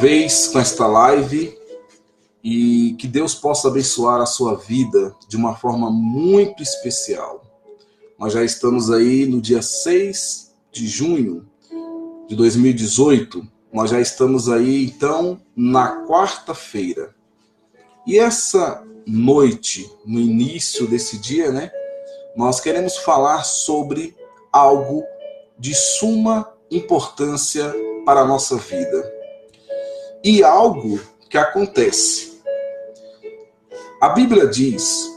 Vez com esta live e que Deus possa abençoar a sua vida de uma forma muito especial. Nós já estamos aí no dia 6 de junho de 2018, nós já estamos aí então na quarta-feira. E essa noite, no início desse dia, nós queremos falar sobre algo de suma importância para a nossa vida. E algo que acontece. A Bíblia diz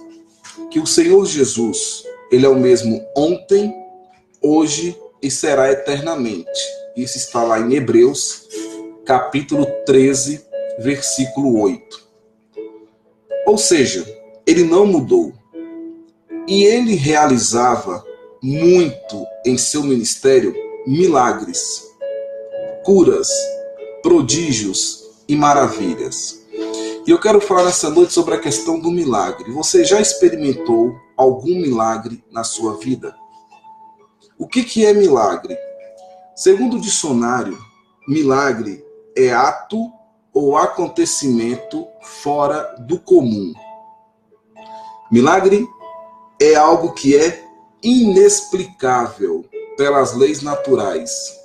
que o Senhor Jesus, ele é o mesmo ontem, hoje e será eternamente. Isso está lá em Hebreus, capítulo 13, versículo 8. Ou seja, ele não mudou. E ele realizava muito em seu ministério milagres, curas, prodígios e maravilhas. E eu quero falar nessa noite sobre a questão do milagre. Você já experimentou algum milagre na sua vida? O que é milagre? Segundo o dicionário, milagre é ato ou acontecimento fora do comum. Milagre é algo que é inexplicável pelas leis naturais.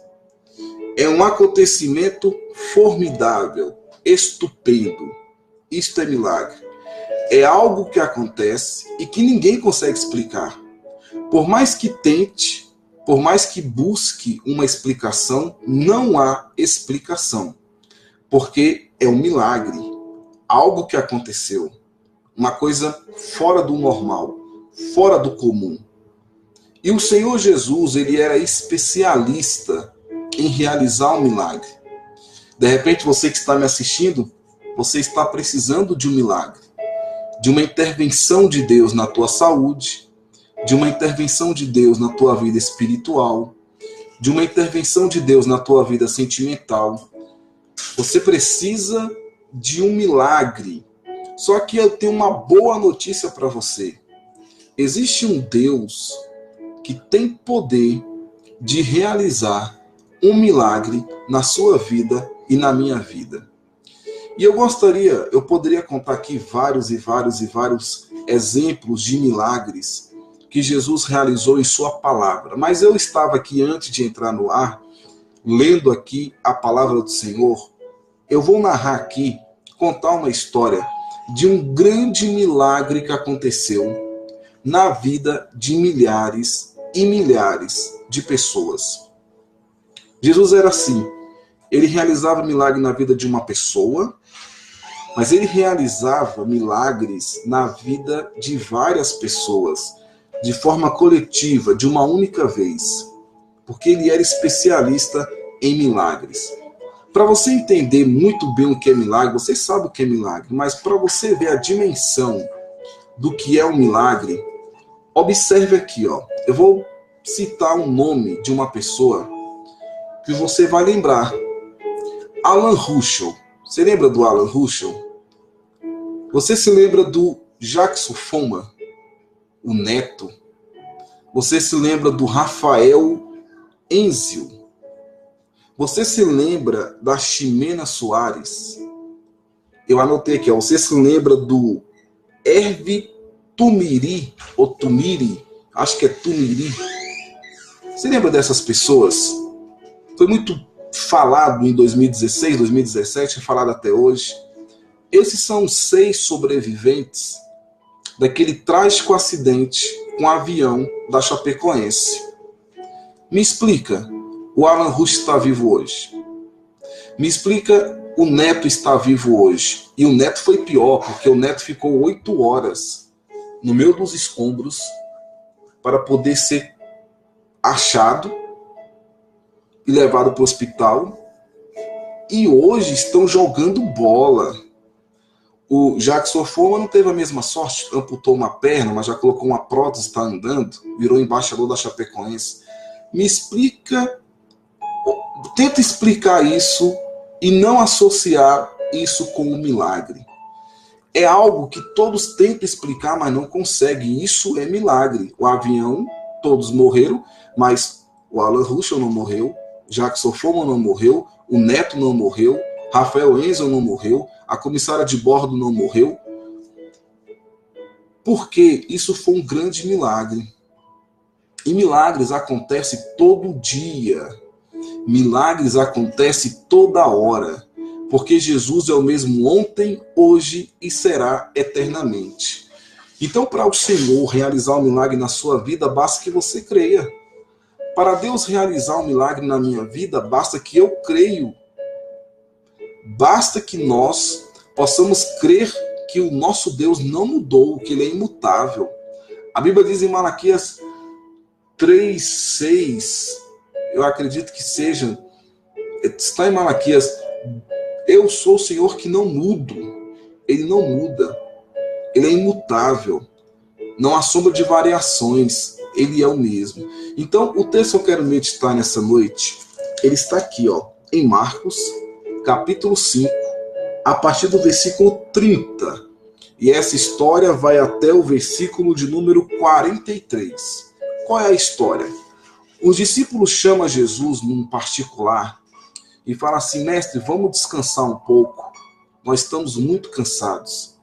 É um acontecimento formidável, estupendo. Isto é milagre. É algo que acontece e que ninguém consegue explicar. Por mais que tente, por mais que busque uma explicação, não há explicação. Porque é um milagre. Algo que aconteceu. Uma coisa fora do normal, fora do comum. E o Senhor Jesus, ele era especialista em realizar um milagre. De repente, você que está me assistindo, você está precisando de um milagre, de uma intervenção de Deus na tua saúde, de uma intervenção de Deus na tua vida espiritual, de uma intervenção de Deus na tua vida sentimental. Você precisa de um milagre. Só que eu tenho uma boa notícia para você. Existe um Deus que tem poder de realizar um milagre na sua vida e na minha vida. E eu poderia contar aqui vários exemplos de milagres que Jesus realizou em sua palavra. Mas eu estava aqui, antes de entrar no ar, lendo aqui a palavra do Senhor. Eu vou narrar aqui, contar uma história de um grande milagre que aconteceu na vida de milhares e milhares de pessoas. Jesus era assim, ele realizava milagre na vida de uma pessoa, mas ele realizava milagres na vida de várias pessoas, de forma coletiva, de uma única vez, porque ele era especialista em milagres. Para você entender muito bem o que é milagre, você sabe o que é milagre, mas para você ver a dimensão do que é um milagre, observe aqui, eu vou citar um nome de uma pessoa que você vai lembrar. Alan Ruschel. Você lembra do Alan Ruschel? Você se lembra do Jackson Foma, o neto? Você se lembra do Rafael Enzio? Você se lembra da Ximena Soares? Eu anotei aqui, você se lembra do Hervé Tumiri, ou Tumiri? Acho que é Tumiri. Você lembra dessas pessoas? Foi muito falado em 2016, 2017, falado até hoje. Esses são os 6 sobreviventes daquele trágico acidente com o avião da Chapecoense. Me explica, o Alan Ruschel está vivo hoje? Me explica, o Neto está vivo hoje? E o Neto foi pior, porque o Neto ficou 8 horas no meio dos escombros para poder ser achado e levado para o hospital, e hoje estão jogando bola. O Jackson Foma não teve a mesma sorte, amputou uma perna, mas já colocou uma prótese, está andando, virou embaixador da Chapecoense. Me explica, tenta explicar isso e não associar isso com um milagre. É algo que todos tentam explicar, mas não conseguem. Isso é milagre. O avião, todos morreram, mas o Alan Ruschel não morreu, Jackson Foma não morreu, o Neto não morreu, Rafael Enzel não morreu, a comissária de bordo não morreu, porque isso foi um grande milagre. E milagres acontecem todo dia. Milagres acontecem toda hora. Porque Jesus é o mesmo ontem, hoje e será eternamente. Então, para o Senhor realizar um milagre na sua vida, basta que você creia. Para Deus realizar um milagre na minha vida, basta que eu creio. Basta que nós possamos crer que o nosso Deus não mudou, que ele é imutável. A Bíblia diz em Malaquias 3:6, eu acredito que seja, está em Malaquias: eu sou o Senhor que não mudo. Ele não muda. Ele é imutável. Não há sombra de variações. Ele é o mesmo. Então, o texto que eu quero meditar nessa noite, ele está aqui, em Marcos, capítulo 5, a partir do versículo 30. E essa história vai até o versículo de número 43. Qual é a história? Os discípulos chamam Jesus num particular e falam assim: mestre, vamos descansar um pouco. Nós estamos muito cansados.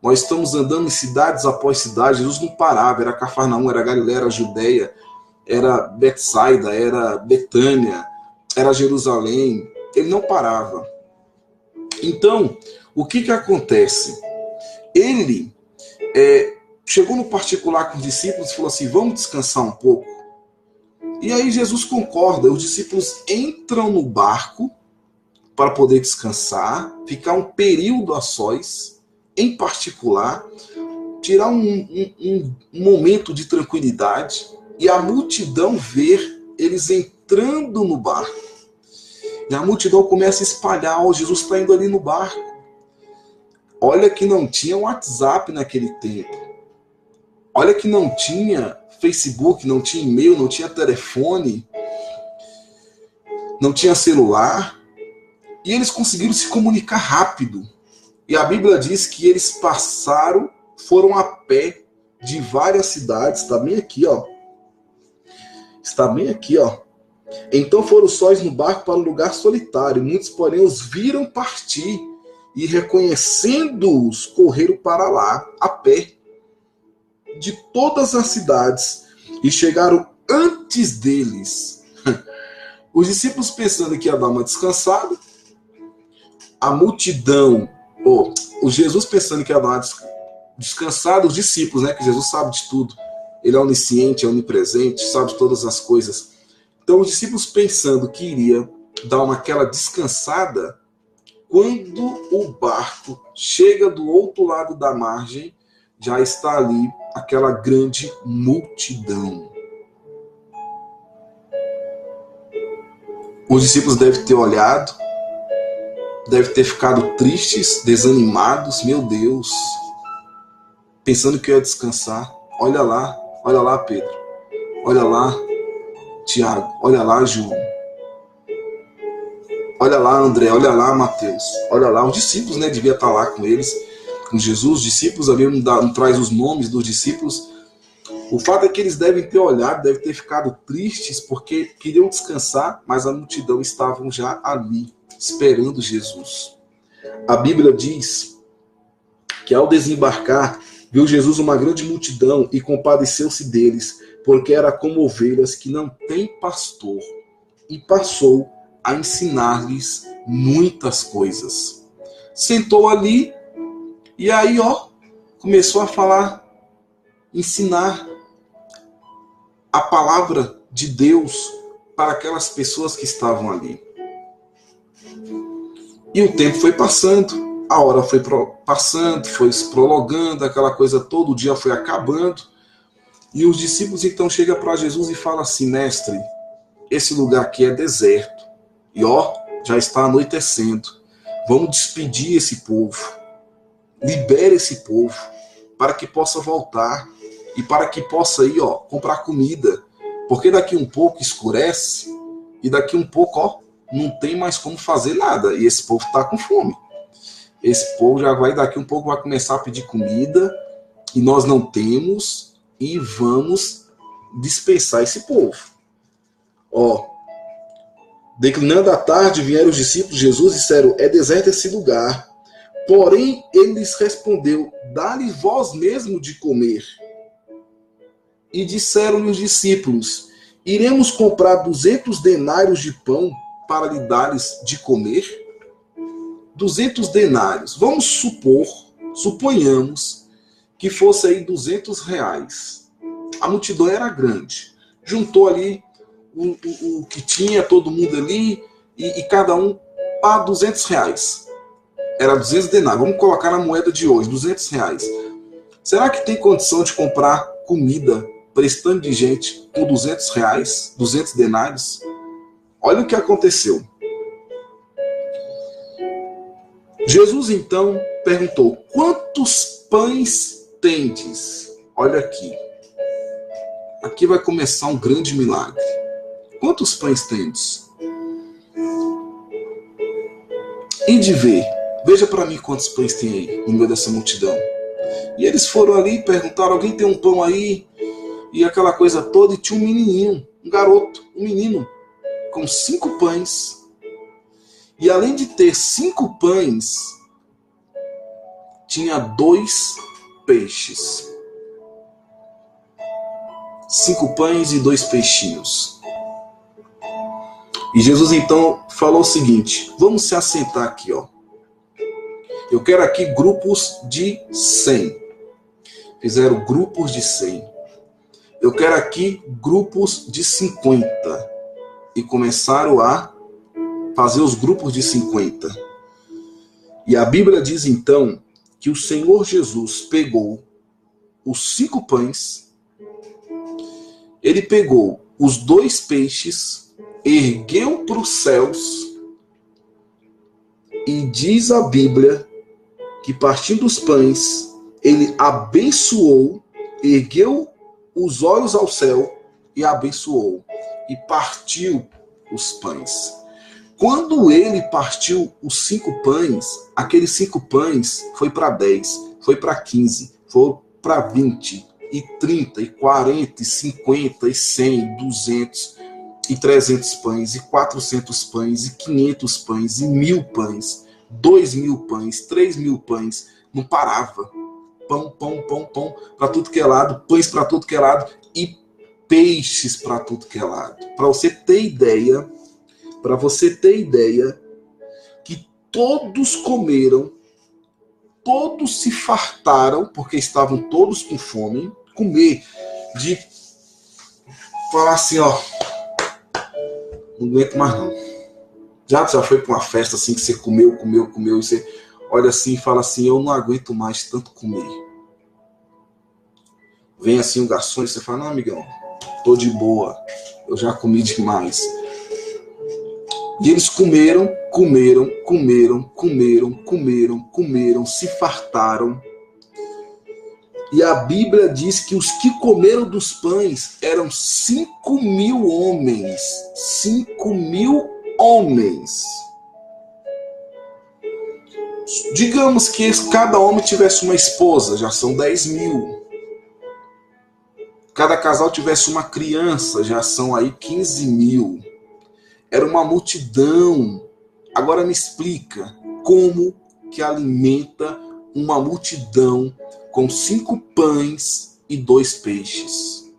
Nós estamos andando em cidades após cidades. Jesus não parava. Era Cafarnaum, era Galiléia, era Judeia, era Betsaida, era Betânia, era Jerusalém. Ele não parava. Então, o que acontece? Ele chegou no particular com os discípulos e falou assim: vamos descansar um pouco. E aí Jesus concorda. Os discípulos entram no barco para poder descansar, ficar um período a sós, em particular, tirar um momento de tranquilidade, e a multidão ver eles entrando no barco. E a multidão começa a espalhar: Jesus está indo ali no barco. Olha que não tinha WhatsApp naquele tempo. Olha que não tinha Facebook, não tinha e-mail, não tinha telefone, não tinha celular. E eles conseguiram se comunicar rápido. E a Bíblia diz que eles foram a pé de várias cidades. Está bem aqui, Está bem aqui, Então foram sós no barco para um lugar solitário. Muitos, porém, os viram partir e, reconhecendo-os, correram para lá, a pé, de todas as cidades, e chegaram antes deles. Os discípulos pensando que ia dar uma descansada, a multidão, o Jesus pensando que ia dar uma descansada, os discípulos, né, que Jesus sabe de tudo, ele é onisciente, é onipresente, sabe de todas as coisas. Então os discípulos pensando que iria dar aquela descansada, quando o barco chega do outro lado da margem, já está ali aquela grande multidão. Os discípulos devem ter olhado, devem ter ficado tristes, desanimados. Meu Deus, pensando que eu ia descansar. Olha lá, Pedro. Olha lá, Tiago. Olha lá, João. Olha lá, André. Olha lá, Mateus. Olha lá, os discípulos, né? Devia estar lá com eles, com Jesus. Os discípulos, ali não traz os nomes dos discípulos. O fato é que eles devem ter olhado, devem ter ficado tristes, porque queriam descansar, mas a multidão estavam já ali, esperando Jesus. A Bíblia diz que ao desembarcar, viu Jesus uma grande multidão e compadeceu-se deles, porque era como ovelhas que não têm pastor, e passou a ensinar-lhes muitas coisas. Sentou ali e aí, começou a falar, ensinar a palavra de Deus para aquelas pessoas que estavam ali. E o tempo foi passando, a hora foi passando, foi se prolongando, aquela coisa todo dia foi acabando. E os discípulos então chegam para Jesus e falam assim: mestre, esse lugar aqui é deserto. E já está anoitecendo. Vamos despedir esse povo. Libere esse povo para que possa voltar e para que possa ir, comprar comida. Porque daqui um pouco escurece e daqui um pouco, não tem mais como fazer nada. E esse povo está com fome. Esse povo já vai, daqui um pouco, vai começar a pedir comida e nós não temos, e vamos dispensar esse povo. Declinando a tarde, vieram os discípulos de Jesus e disseram: é deserto esse lugar. Porém, ele lhes respondeu: dá-lhe vós mesmo de comer. E disseram-lhe os discípulos: iremos comprar 200 denários de pão para lhe dar-lhes de comer? 200 denários. Vamos suponhamos que fosse aí 200 reais. A multidão era grande. Juntou ali o que tinha, todo mundo ali, e cada um para 200 reais. Era 200 denários. Vamos colocar na moeda de hoje, 200 reais. Será que tem condição de comprar comida prestando de gente por 200 reais, 200 denários? Olha o que aconteceu. Jesus então perguntou: quantos pães tendes? Olha aqui. Aqui vai começar um grande milagre. Quantos pães tendes? E de ver. Veja para mim quantos pães tem aí no meio dessa multidão. E eles foram ali e perguntaram: alguém tem um pão aí? E aquela coisa toda. E tinha um menininho, um garoto, um menino, com 5 pães. E além de ter 5 pães, tinha 2 peixes. 5 pães e 2 peixinhos. E Jesus então falou o seguinte: vamos se assentar aqui, ó. Eu quero aqui grupos de 100. Fizeram grupos de 100. Eu quero aqui grupos de 50. E começaram a fazer os grupos de 50. E a Bíblia diz então que o Senhor Jesus pegou os 5 pães, ele pegou os 2 peixes, ergueu para os céus, e diz a Bíblia que partindo dos pães, ele abençoou, ergueu os olhos ao céu e abençoou, e partiu os pães. Quando ele partiu os 5 pães, aqueles 5 pães foi para 10, foi para 15, foi para 20, e 30, e 40, e 50, e 100, 200, e 300 pães, e 400 pães, e 500 pães, e 1000 pães, 2000 pães, 3000 pães, não parava. Pão, pão, pão, pão, para tudo que é lado, pães para tudo que é lado, e peixes para tudo que é lado. Para você ter ideia, que todos comeram, todos se fartaram, porque estavam todos com fome, comer, de falar assim, ó, não aguento mais não. Já foi para uma festa assim, que você comeu, e você olha assim e fala assim: eu não aguento mais tanto comer. Vem assim o garçom e você fala: não, amigão, tô de boa, eu já comi demais. E eles comeram, se fartaram. E a Bíblia diz que os que comeram dos pães eram 5.000 homens. 5.000 homens. Digamos que cada homem tivesse uma esposa, já são 10.000. Cada casal tivesse uma criança, já são aí 15.000. Era uma multidão. Agora me explica como que alimenta uma multidão com 5 pães e 2 peixes.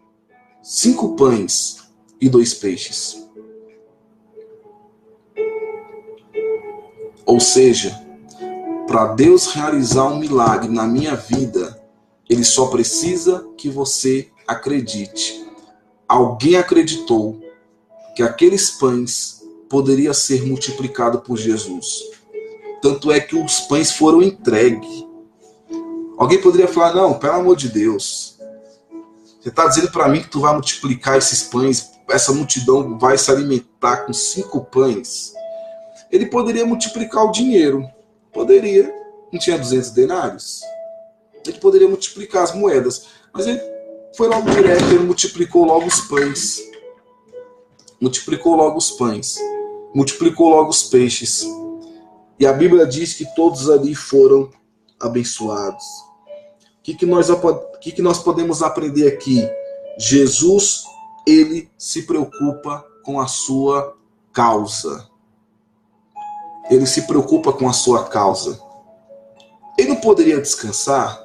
5 pães e 2 peixes. Ou seja, para Deus realizar um milagre na minha vida, Ele só precisa que você acredite. Alguém acreditou que aqueles pães poderiam ser multiplicados por Jesus. Tanto é que os pães foram entregues. Alguém poderia falar: não, pelo amor de Deus, você está dizendo para mim que tu vai multiplicar esses pães, essa multidão vai se alimentar com 5 pães? Ele poderia multiplicar o dinheiro. Poderia. Não tinha 200 denários? Ele poderia multiplicar as moedas. Mas ele foi logo direto, ele multiplicou logo os pães. Multiplicou logo os pães. Multiplicou logo os peixes. E a Bíblia diz que todos ali foram abençoados. O que nós podemos aprender aqui? Jesus, ele se preocupa com a sua causa. Ele se preocupa com a sua causa. Ele não poderia descansar?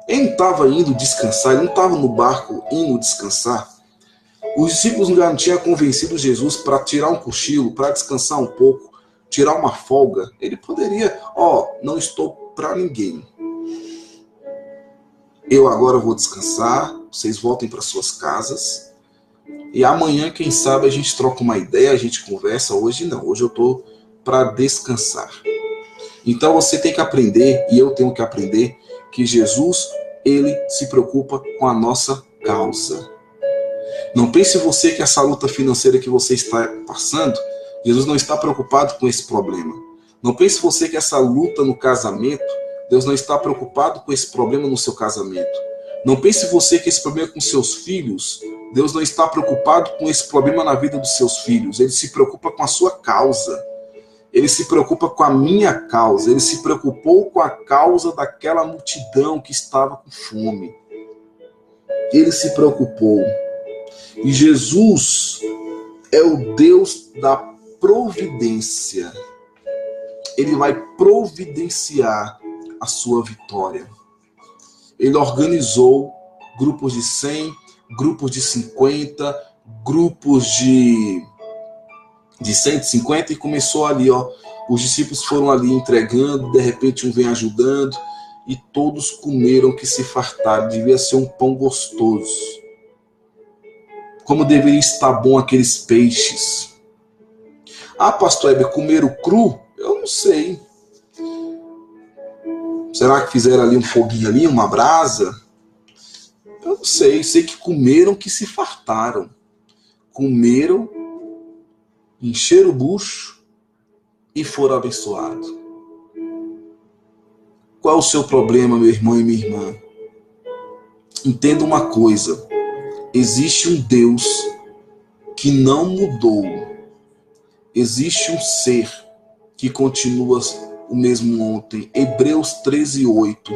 Ele não estava indo descansar, ele não estava no barco indo descansar. Os discípulos não tinham convencido Jesus para tirar um cochilo, para descansar um pouco, tirar uma folga. Ele poderia, não estou para ninguém. Eu agora vou descansar, vocês voltem para suas casas. E amanhã, quem sabe, a gente troca uma ideia, a gente conversa. Hoje não, hoje eu estou para descansar. Então você tem que aprender, e eu tenho que aprender, que Jesus, ele se preocupa com a nossa causa. Não pense você que essa luta financeira que você está passando, Jesus não está preocupado com esse problema. Não pense você que essa luta no casamento, Deus não está preocupado com esse problema no seu casamento. Não pense você que esse problema é com seus filhos, Deus não está preocupado com esse problema na vida dos seus filhos. Ele se preocupa com a sua causa. Ele se preocupa com a minha causa. Ele se preocupou com a causa daquela multidão que estava com fome. Ele se preocupou. E Jesus é o Deus da providência. Ele vai providenciar a sua vitória. Ele organizou grupos de 100, grupos de 50, grupos de 150 e começou ali, os discípulos foram ali entregando, de repente um vem ajudando e todos comeram que se fartaram. Devia ser um pão gostoso. Como deveria estar bom aqueles peixes. Pastor Heber, comeram cru? Eu não sei. Será que fizeram ali um foguinho ali, uma brasa? Eu não sei. Sei que comeram que se fartaram. Comeram, encheram o bucho e foram abençoados. Qual é o seu problema, meu irmão e minha irmã? Entenda uma coisa. Existe um Deus que não mudou. Existe um ser que continua o mesmo ontem. Hebreus 13:8.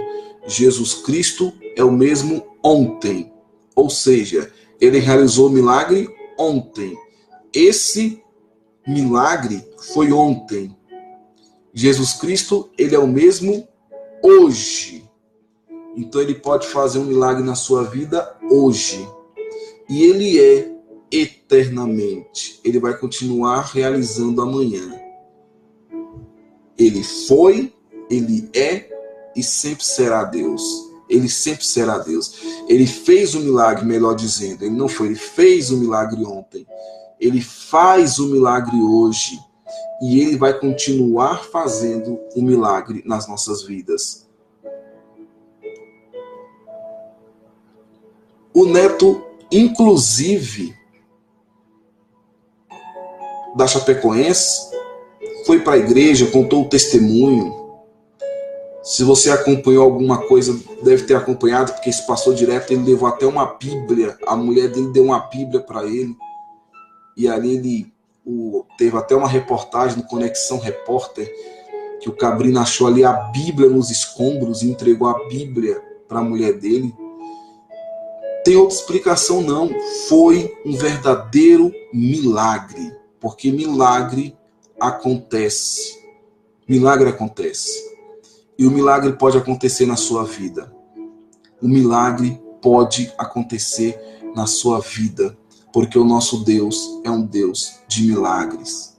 Jesus Cristo é o mesmo ontem. Ou seja, ele realizou o milagre ontem. Esse milagre foi ontem. Jesus Cristo, ele é o mesmo hoje. Então ele pode fazer um milagre na sua vida hoje. E ele é eternamente. Ele vai continuar realizando amanhã. Ele foi, ele é e sempre será Deus. Ele sempre será Deus. Ele fez o milagre, melhor dizendo. Ele não foi, ele fez o milagre ontem. Ele faz o milagre hoje. E ele vai continuar fazendo o milagre nas nossas vidas. O neto, inclusive, da Chapecoense, foi para a igreja, contou o testemunho. Se você acompanhou alguma coisa, deve ter acompanhado, porque isso passou direto. Ele levou até uma Bíblia, a mulher dele deu uma Bíblia para ele, e ali ele teve até uma reportagem no Conexão Repórter, que o Cabrino achou ali a Bíblia nos escombros e entregou a Bíblia para a mulher dele. Tem outra explicação não, foi um verdadeiro milagre, porque milagre acontece. Milagre acontece. E o milagre pode acontecer na sua vida. O milagre pode acontecer na sua vida, porque o nosso Deus é um Deus de milagres.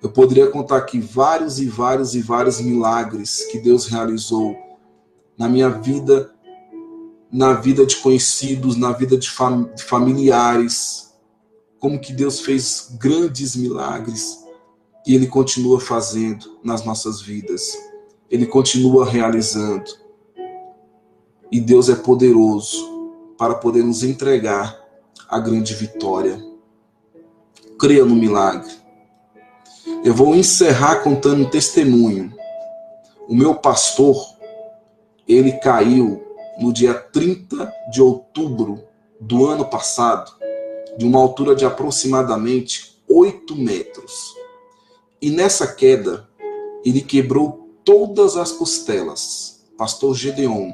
Eu poderia contar aqui vários e vários e vários milagres que Deus realizou na minha vida, na vida de conhecidos, na vida de familiares, como que Deus fez grandes milagres e Ele continua fazendo nas nossas vidas. Ele continua realizando. E Deus é poderoso para poder nos entregar a grande vitória. Creia no milagre. Eu vou encerrar contando um testemunho. O meu pastor, ele caiu no dia 30 de outubro do ano passado, de uma altura de aproximadamente 8 metros. E nessa queda, ele quebrou todas as costelas. Pastor Gedeon,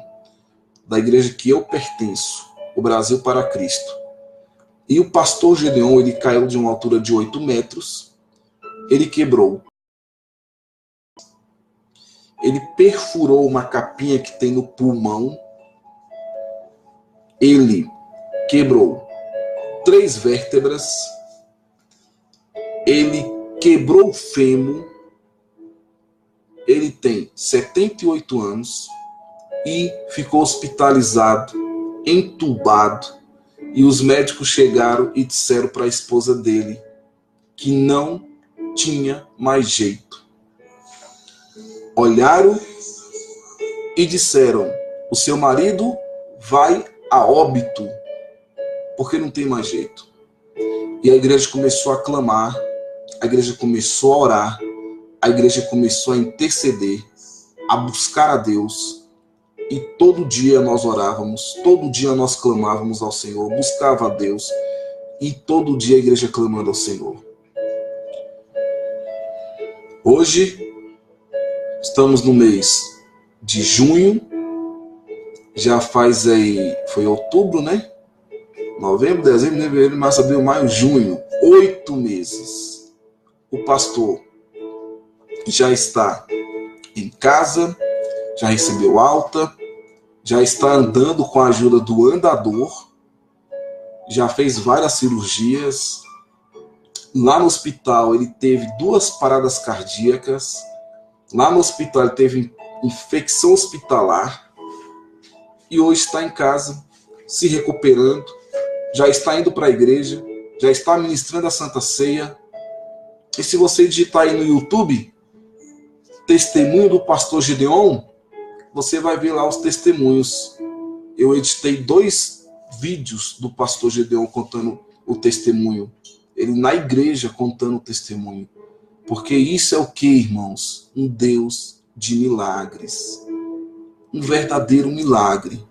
da igreja que eu pertenço, o Brasil para Cristo, E o pastor Gedeon, ele caiu de uma altura de 8 metros, ele quebrou. Ele perfurou uma capinha que tem no pulmão, ele quebrou 3 vértebras, ele quebrou o fêmur, ele tem 78 anos e ficou hospitalizado, entubado, e os médicos chegaram e disseram para a esposa dele que não tinha mais jeito. Olharam e disseram: o seu marido vai a óbito, porque não tem mais jeito. E a igreja começou a clamar, a igreja começou a orar, a igreja começou a interceder, a buscar a Deus. E todo dia nós orávamos, todo dia nós clamávamos ao Senhor, buscava a Deus, e todo dia a igreja clamando ao Senhor. Hoje, estamos no mês de junho, já faz aí, foi outubro, né? Novembro, dezembro, fevereiro, março, abril, maio, junho, 8 meses. O pastor já está em casa, já recebeu alta, já está andando com a ajuda do andador, já fez várias cirurgias. Lá no hospital ele teve 2 paradas cardíacas, lá no hospital ele teve infecção hospitalar e hoje está em casa, se recuperando, já está indo para a igreja, já está ministrando a Santa Ceia. E se você digitar aí no YouTube, testemunho do pastor Gedeon, você vai ver lá os testemunhos. Eu editei 2 vídeos do pastor Gedeon contando o testemunho. Ele na igreja contando o testemunho. Porque isso é o que, irmãos? Um Deus de milagres. Um verdadeiro milagre.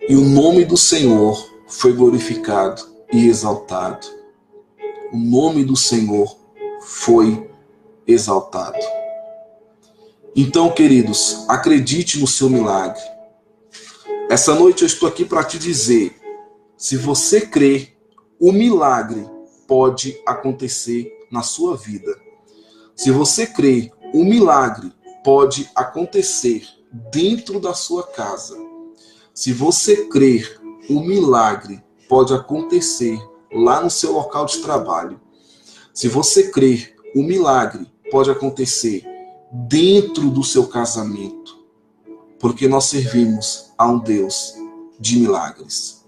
E o nome do Senhor foi glorificado e exaltado. O nome do Senhor foi exaltado. Então, queridos, acredite no seu milagre. Essa noite eu estou aqui para te dizer, se você crê, o milagre pode acontecer na sua vida. Se você crê, o milagre pode acontecer dentro da sua casa. Se você crer, o milagre pode acontecer lá no seu local de trabalho. Se você crer, o milagre pode acontecer dentro do seu casamento, porque nós servimos a um Deus de milagres.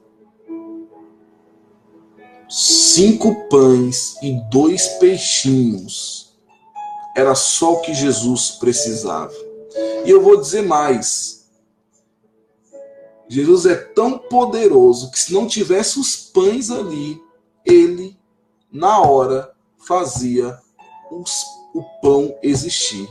5 pães e 2 peixinhos era só o que Jesus precisava. E eu vou dizer mais, Jesus é tão poderoso que se não tivesse os pães ali, ele na hora fazia o pão existir.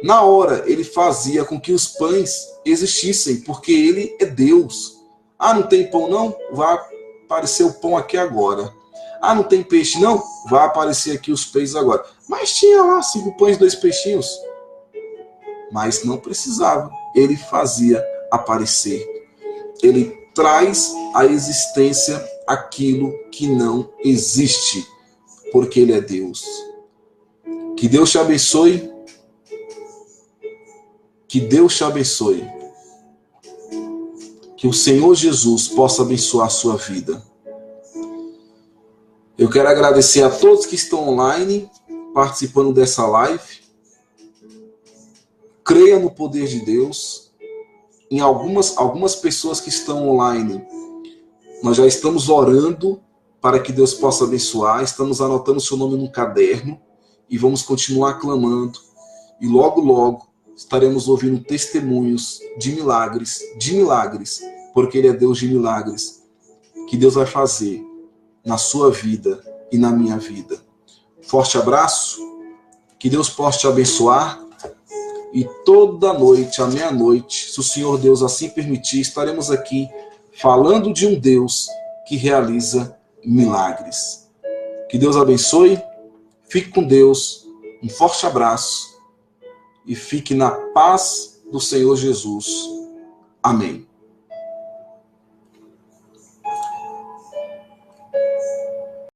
Na hora, ele fazia com que os pães existissem, porque ele é Deus. Ah, não tem pão não? Vai aparecer o pão aqui agora. Ah, não tem peixe não? Vai aparecer aqui os peixes agora. Mas tinha lá 5 pães e 2 peixinhos. Mas não precisava. Ele fazia aparecer. Ele traz à existência aquilo que não existe, porque ele é Deus. Que Deus te abençoe. Que Deus te abençoe. Que o Senhor Jesus possa abençoar a sua vida. Eu quero agradecer a todos que estão online, participando dessa live. Creia no poder de Deus. Em algumas pessoas que estão online, nós já estamos orando para que Deus possa abençoar. Estamos anotando seu nome num caderno e vamos continuar clamando. E logo, logo, estaremos ouvindo testemunhos de milagres, porque Ele é Deus de milagres, que Deus vai fazer na sua vida e na minha vida. Forte abraço, que Deus possa te abençoar, e toda noite, à meia-noite, se o Senhor Deus assim permitir, estaremos aqui falando de um Deus que realiza milagres. Que Deus abençoe, fique com Deus, um forte abraço, e fique na paz do Senhor Jesus. Amém.